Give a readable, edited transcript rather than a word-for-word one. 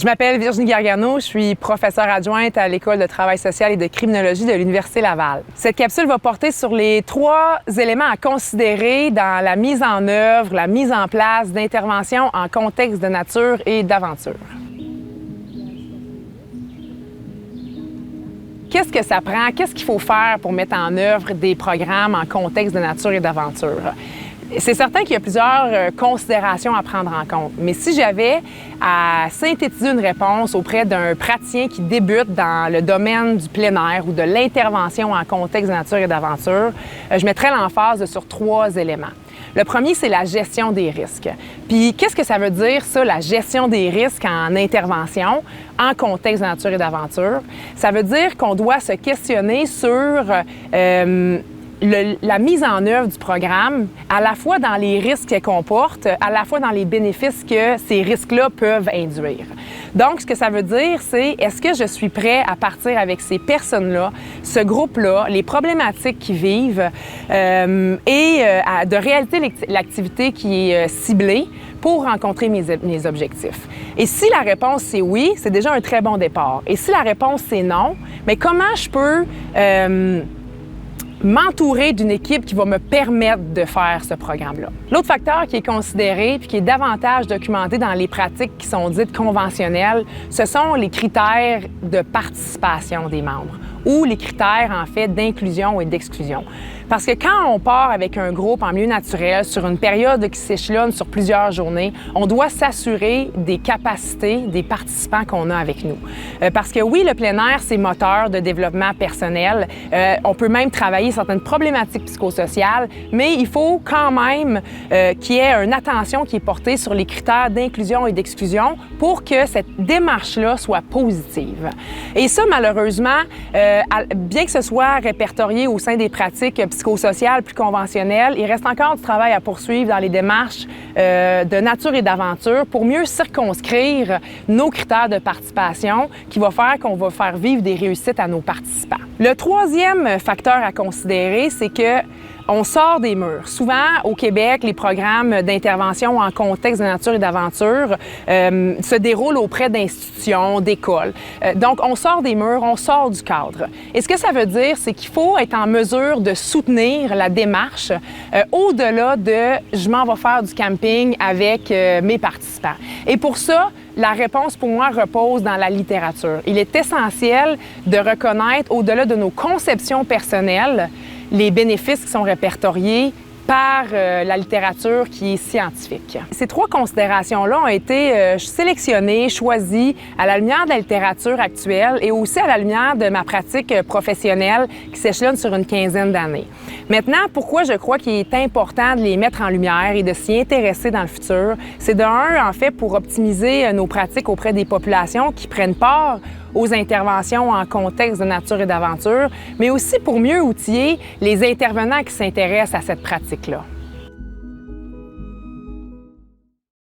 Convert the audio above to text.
Je m'appelle Virginie Gargano, je suis professeure adjointe à l'École de travail social et de criminologie de l'Université Laval. Cette capsule va porter sur les 3 éléments à considérer dans la mise en œuvre, la mise en place d'interventions en contexte de nature et d'aventure. Qu'est-ce que ça prend? Qu'est-ce qu'il faut faire pour mettre en œuvre des programmes en contexte de nature et d'aventure? C'est certain qu'il y a plusieurs considérations à prendre en compte, mais si j'avais à synthétiser une réponse auprès d'un praticien qui débute dans le domaine du plein air ou de l'intervention en contexte de nature et d'aventure, je mettrais l'emphase sur 3 éléments. Le premier, c'est la gestion des risques. Puis, qu'est-ce que ça veut dire, ça, la gestion des risques en intervention, en contexte de nature et d'aventure? Ça veut dire qu'on doit se questionner sur la mise en œuvre du programme, à la fois dans les risques qu'elle comporte, à la fois dans les bénéfices que ces risques-là peuvent induire. Donc, ce que ça veut dire, c'est est-ce que je suis prêt à partir avec ces personnes-là, ce groupe-là, les problématiques qu'ils vivent de réaliser l'activité qui est ciblée pour rencontrer mes objectifs. Et si la réponse c'est oui, c'est déjà un très bon départ. Et si la réponse c'est non, mais comment je peux m'entourer d'une équipe qui va me permettre de faire ce programme-là. L'autre facteur qui est considéré puis qui est davantage documenté dans les pratiques qui sont dites conventionnelles, ce sont les critères de participation des membres ou les critères, en fait, d'inclusion et d'exclusion. Parce que quand on part avec un groupe en milieu naturel sur une période qui s'échelonne sur plusieurs journées, on doit s'assurer des capacités des participants qu'on a avec nous. Parce que oui, le plein air, c'est moteur de développement personnel. On peut même travailler certaines problématiques psychosociales, mais il faut quand même qu'il y ait une attention qui est portée sur les critères d'inclusion et d'exclusion pour que cette démarche-là soit positive. Et ça, malheureusement, bien que ce soit répertorié au sein des pratiques psychosociales plus conventionnelles, il reste encore du travail à poursuivre dans les démarches de nature et d'aventure pour mieux circonscrire nos critères de participation qui va faire qu'on va faire vivre des réussites à nos participants. Le 3e facteur à considérer, c'est que on sort des murs. Souvent, au Québec, les programmes d'intervention en contexte de nature et d'aventure se déroulent auprès d'institutions, d'écoles. Donc, on sort des murs, on sort du cadre. Et ce que ça veut dire, c'est qu'il faut être en mesure de soutenir la démarche au-delà de « je m'en vais faire du camping avec mes participants ». Et pour ça, la réponse, pour moi, repose dans la littérature. Il est essentiel de reconnaître, au-delà de nos conceptions personnelles, les bénéfices qui sont répertoriés par la littérature qui est scientifique. Ces 3 considérations-là ont été sélectionnées, choisies à la lumière de la littérature actuelle et aussi à la lumière de ma pratique professionnelle qui s'échelonne sur une quinzaine d'années. Maintenant, pourquoi je crois qu'il est important de les mettre en lumière et de s'y intéresser dans le futur? C'est en fait, pour optimiser nos pratiques auprès des populations qui prennent part aux interventions en contexte de nature et d'aventure, mais aussi pour mieux outiller les intervenants qui s'intéressent à cette pratique-là.